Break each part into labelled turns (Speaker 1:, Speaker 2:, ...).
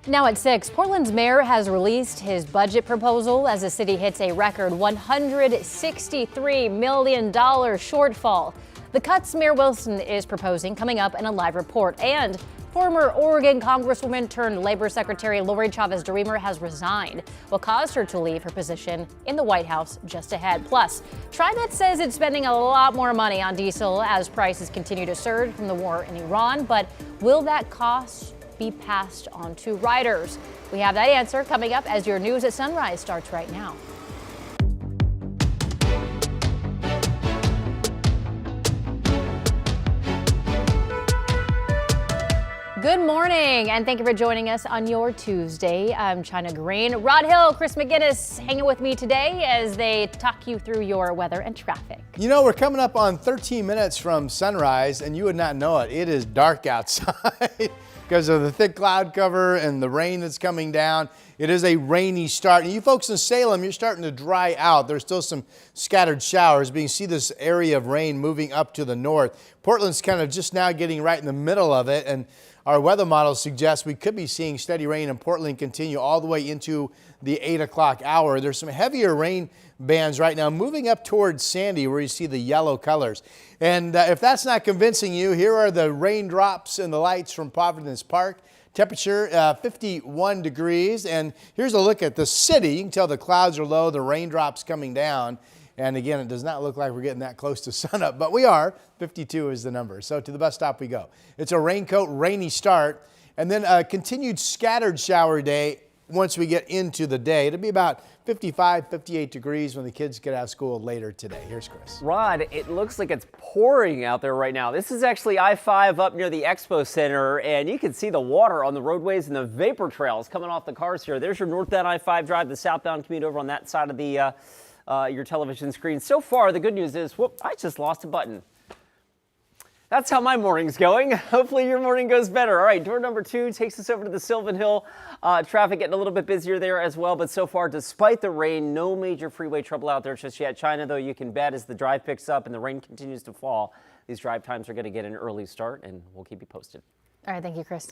Speaker 1: Now at 6, Portland's mayor has released his budget proposal as the city hits a record $163 million shortfall. The cuts Mayor Wilson is proposing coming up in a live report. And former Oregon Congresswoman turned Labor Secretary Lori Chavez-DeRemer has resigned, what caused her to leave her position in the White House just ahead. Plus, TriMet says it's spending a lot more money on diesel as prices continue to surge from the war in Iran. But will that cost be passed on to riders? We have that answer coming up as your news at Sunrise starts right now. Good morning, and thank you for joining us on your Tuesday. I'm China Green. Rod Hill, Chris McGinnis hanging with me today as they talk you through your weather and traffic.
Speaker 2: You know, we're coming up on 13 minutes from sunrise, and you would not know it. It is dark outside because of the thick cloud cover and the rain that's coming down. It is a rainy start. And you folks in Salem, you're starting to dry out. There's still some scattered showers, but you can see this area of rain moving up to the north. Portland's kind of just now getting right in the middle of it, and our weather models suggest we could be seeing steady rain in Portland continue all the way into the 8 o'clock hour. There's some heavier rain bands right now moving up towards Sandy where you see the yellow colors. And if that's not convincing you, here are the raindrops and the lights from Providence Park. Temperature 51 degrees. And here's a look at the city. You can tell the clouds are low, the raindrops coming down. And again, it does not look like we're getting that close to sunup, but we are. 52 is the number. So to the bus stop we go. It's a raincoat, rainy start, and then a continued scattered shower day once we get into the day. It'll be about 55, 58 degrees when the kids get out of school later today. Here's Chris.
Speaker 3: Rod, it looks like it's pouring out there right now. This is actually I-5 up near the Expo Center, and you can see the water on the roadways and the vapor trails coming off the cars here. There's your northbound I-5 drive, the southbound commute over on that side of the your television screen. So far, the good news is, whoop, I just lost a button. That's how my morning's going. Hopefully your morning goes better. All right, door number 2 takes us over to the Sylvan Hill. Traffic getting a little bit busier there as well, but so far, despite the rain, no major freeway trouble out there just yet. China, though, you can bet as the drive picks up and the rain continues to fall, these drive times are going to get an early start, and we'll keep you posted.
Speaker 1: All right, thank you, Chris.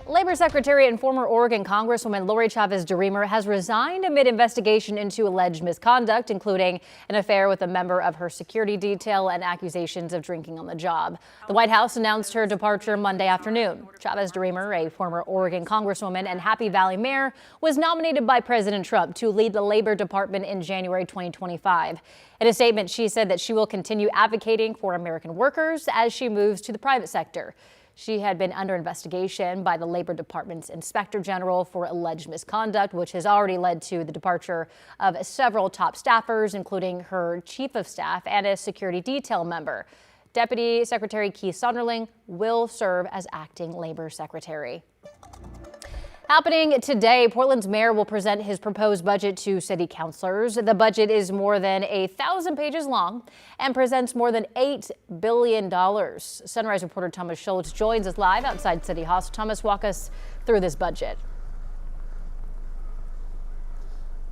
Speaker 1: Labor Secretary and former Oregon Congresswoman Lori Chavez-DeRemer has resigned amid investigation into alleged misconduct, including an affair with a member of her security detail and accusations of drinking on the job. The White House announced her departure Monday afternoon. Chavez-DeRemer, a former Oregon Congresswoman and Happy Valley mayor, was nominated by President Trump to lead the Labor Department in January 2025. In a statement, she said that she will continue advocating for American workers as she moves to the private sector. She had been under investigation by the Labor Department's Inspector General for alleged misconduct, which has already led to the departure of several top staffers, including her chief of staff and a security detail member. Deputy Secretary Keith Sonderling will serve as acting Labor Secretary. Happening today, Portland's mayor will present his proposed budget to city councilors. The budget is more than 1,000 pages long and presents more than $8 billion. Sunrise reporter Thomas Schultz joins us live outside City Hall. Thomas, walk us through this budget.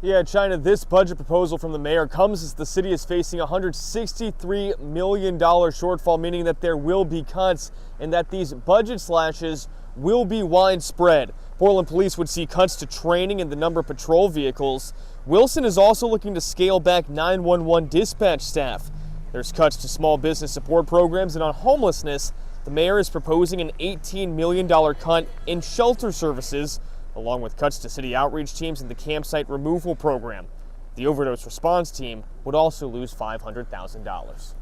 Speaker 4: Yeah, China, this budget proposal from the mayor comes as the city is facing a $163 million shortfall, meaning that there will be cuts and that these budget slashes will be widespread. Portland police would see cuts to training and the number of patrol vehicles. Wilson is also looking to scale back 911 dispatch staff. There's cuts to small business support programs, and on homelessness, the mayor is proposing an $18 million cut in shelter services, along with cuts to city outreach teams and the campsite removal program. The overdose response team would also lose $500,000.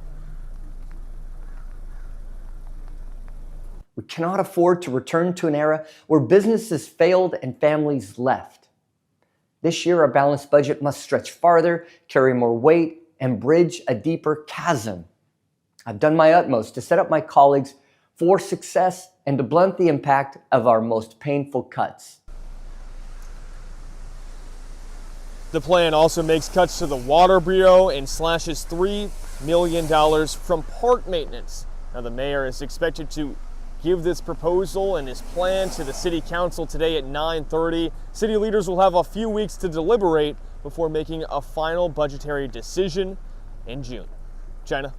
Speaker 5: We cannot afford to return to an era where businesses failed and families left. This year, our balanced budget must stretch farther, carry more weight, and bridge a deeper chasm. I've done my utmost to set up my colleagues for success and to blunt the impact of our most painful cuts.
Speaker 4: The plan also makes cuts to the Water Bureau and slashes $3 million from park maintenance. Now, the mayor is expected to give this proposal and his plan to the city council today at 9:30. City leaders will have a few weeks to deliberate before making a final budgetary decision in June. China.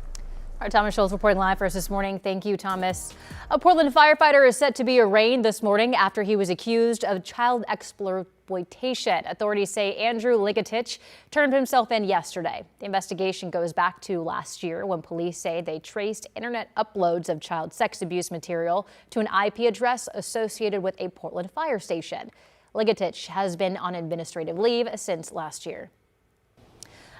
Speaker 1: Our Thomas Schultz reporting live for us this morning. Thank you, Thomas. A Portland firefighter is set to be arraigned this morning after he was accused of child exploitation. Authorities say Andrew Ligatich turned himself in yesterday. The investigation goes back to last year when police say they traced internet uploads of child sex abuse material to an IP address associated with a Portland fire station. Ligatich has been on administrative leave since last year.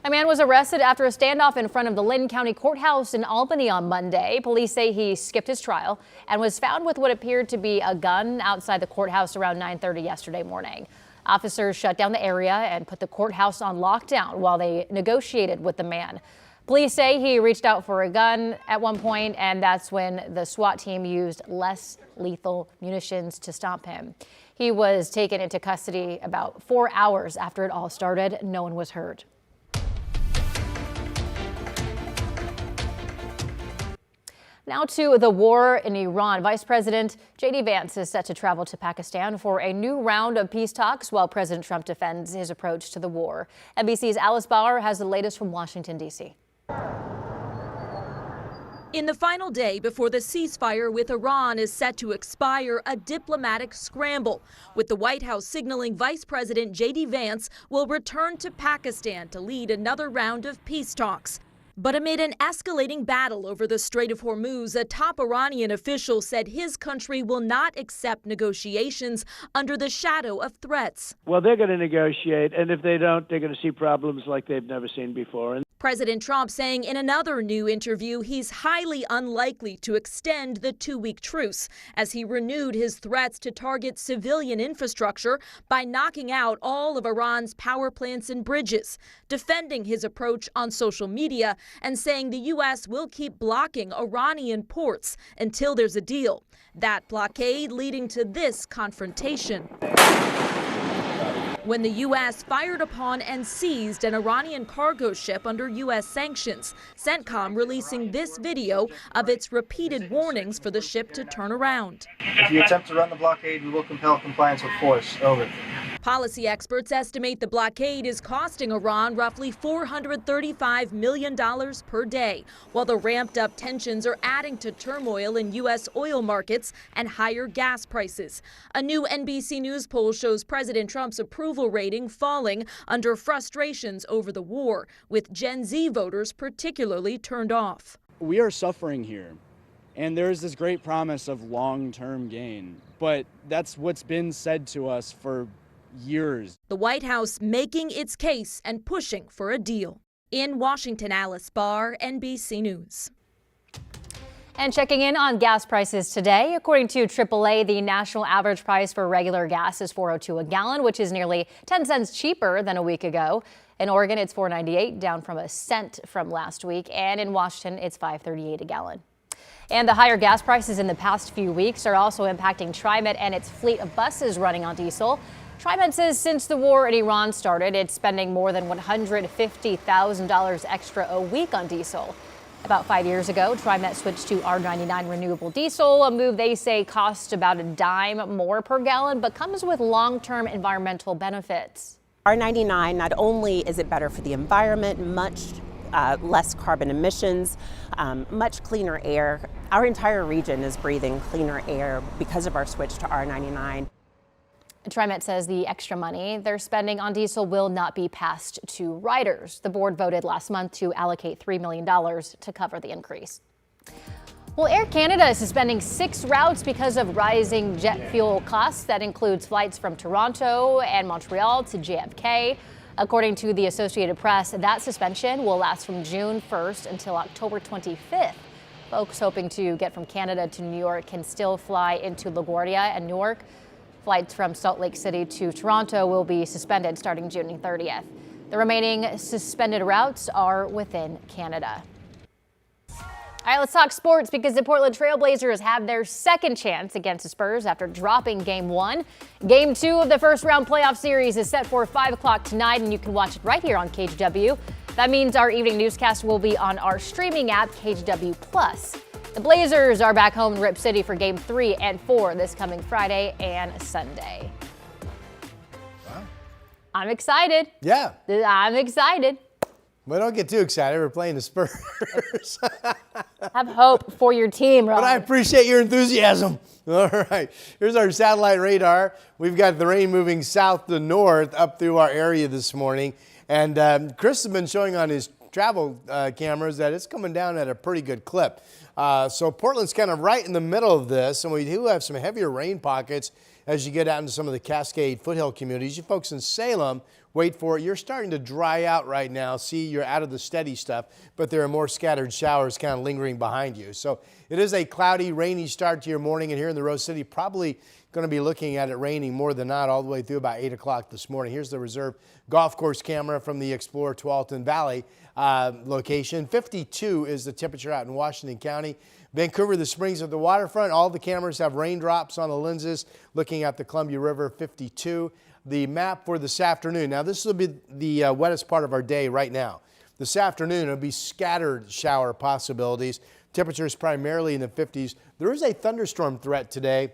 Speaker 1: A man was arrested after a standoff in front of the Lynn County Courthouse in Albany on Monday. Police say he skipped his trial and was found with what appeared to be a gun outside the courthouse around 9:30 yesterday morning. Officers shut down the area and put the courthouse on lockdown while they negotiated with the man. Police say he reached out for a gun at one point, and that's when the SWAT team used less lethal munitions to stop him. He was taken into custody about 4 hours after it all started. No one was hurt. Now to the war in Iran. Vice President J.D. Vance is set to travel to Pakistan for a new round of peace talks while President Trump defends his approach to the war. NBC's Alice Bauer has the latest from Washington, D.C.
Speaker 6: In the final day before the ceasefire with Iran is set to expire, a diplomatic scramble, with the White House signaling Vice President J.D. Vance will return to Pakistan to lead another round of peace talks. But amid an escalating battle over the Strait of Hormuz, a top Iranian official said his country will not accept negotiations under the shadow of threats.
Speaker 7: Well, they're going to negotiate, and if they don't, they're going to see problems like they've never seen before.
Speaker 6: President Trump saying in another new interview he's highly unlikely to extend the 2-week truce as he renewed his threats to target civilian infrastructure by knocking out all of Iran's power plants and bridges, defending his approach on social media and saying the U.S. will keep blocking Iranian ports until there's a deal. That blockade leading to this confrontation, when the U.S. fired upon and seized an Iranian cargo ship under U.S. sanctions, CENTCOM releasing this video of its repeated warnings for the ship to turn around.
Speaker 8: If you attempt to run the blockade, we will compel compliance with force. Over.
Speaker 6: Policy experts estimate the blockade is costing Iran roughly $435 million per day, while the ramped-up tensions are adding to turmoil in U.S. oil markets and higher gas prices. A new NBC News poll shows President Trump's approval rating falling under frustrations over the war, with Gen Z voters particularly turned off.
Speaker 9: We are suffering here, and there is this great promise of long-term gain, but that's what's been said to us for years.
Speaker 6: The White House making its case and pushing for a deal. In Washington, Alice Barr, NBC News.
Speaker 1: And checking in on gas prices today, according to AAA, the national average price for regular gas is $4.02 a gallon, which is nearly 10 cents cheaper than a week ago. In Oregon, it's $4.98, down from a cent from last week. And in Washington, it's $5.38 a gallon. And the higher gas prices in the past few weeks are also impacting TriMet and its fleet of buses running on diesel. TriMet says since the war in Iran started, it's spending more than $150,000 extra a week on diesel. About 5 years ago, TriMet switched to R99 renewable diesel, a move they say costs about a dime more per gallon, but comes with long-term environmental benefits.
Speaker 10: R99, not only is it better for the environment, much less carbon emissions, much cleaner air. Our entire region is breathing cleaner air because of our switch to R99.
Speaker 1: TriMet says the extra money they're spending on diesel will not be passed to riders. The board voted last month to allocate $3 million to cover the increase. Well, Air Canada is suspending 6 routes because of rising jet fuel costs. That includes flights from Toronto and Montreal to JFK. According to the Associated Press, that suspension will last from June 1st until October 25th. Folks hoping to get from Canada to New York can still fly into LaGuardia and Newark. Flights from Salt Lake City to Toronto will be suspended starting June 30th. The remaining suspended routes are within Canada. All right, let's talk sports because the Portland Trailblazers have their second chance against the Spurs after dropping Game 1. Game 2 of the first round playoff series is set for 5 o'clock tonight, and you can watch it right here on KGW. That means our evening newscast will be on our streaming app, KGW+. The Blazers are back home in Rip City for Game 3 and 4 this coming Friday and Sunday.
Speaker 2: Wow.
Speaker 1: I'm excited.
Speaker 2: Yeah.
Speaker 1: I'm excited.
Speaker 2: Well, don't get too excited. We're playing the Spurs.
Speaker 1: Have hope for your team, Rob.
Speaker 2: But I appreciate your enthusiasm. All right, here's our satellite radar. We've got the rain moving south to north up through our area this morning. And Chris has been showing on his travel cameras that it's coming down at a pretty good clip. So Portland's kind of right in the middle of this, and we do have some heavier rain pockets as you get out into some of the Cascade foothill communities. You folks in Salem, wait for it. You're starting to dry out right now. See, you're out of the steady stuff, but there are more scattered showers kind of lingering behind you. So it is a cloudy, rainy start to your morning, and here in the Rose City, probably going to be looking at it raining more than not all the way through about 8 o'clock this morning. Here's the reserve golf course camera from the Explorer Tualatin Valley location. 52 is the temperature out in Washington County. Vancouver, the Springs at the waterfront. All the cameras have raindrops on the lenses looking at the Columbia River, 52. The map for this afternoon. Now, this will be the wettest part of our day right now. This afternoon, it'll be scattered shower possibilities. Temperatures primarily in the 50s. There is a thunderstorm threat today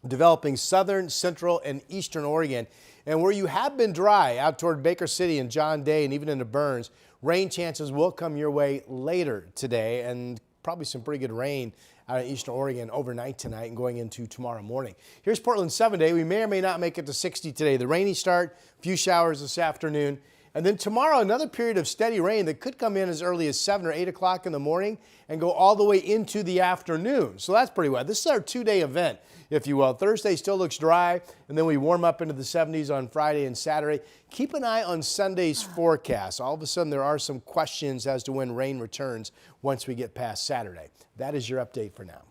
Speaker 2: developing southern, central, and eastern Oregon. And where you have been dry out toward Baker City and John Day and even into Burns, rain chances will come your way later today, and probably some pretty good rain out of eastern Oregon overnight tonight and going into tomorrow morning. Here's Portland's 7-day. We may or may not make it to 60 today. The rainy start, few showers this afternoon. And then tomorrow, another period of steady rain that could come in as early as 7 or 8 o'clock in the morning and go all the way into the afternoon. So that's pretty wet. This is our 2-day event, if you will. Thursday still looks dry, and then we warm up into the 70s on Friday and Saturday. Keep an eye on Sunday's forecast. All of a sudden, there are some questions as to when rain returns once we get past Saturday. That is your update for now.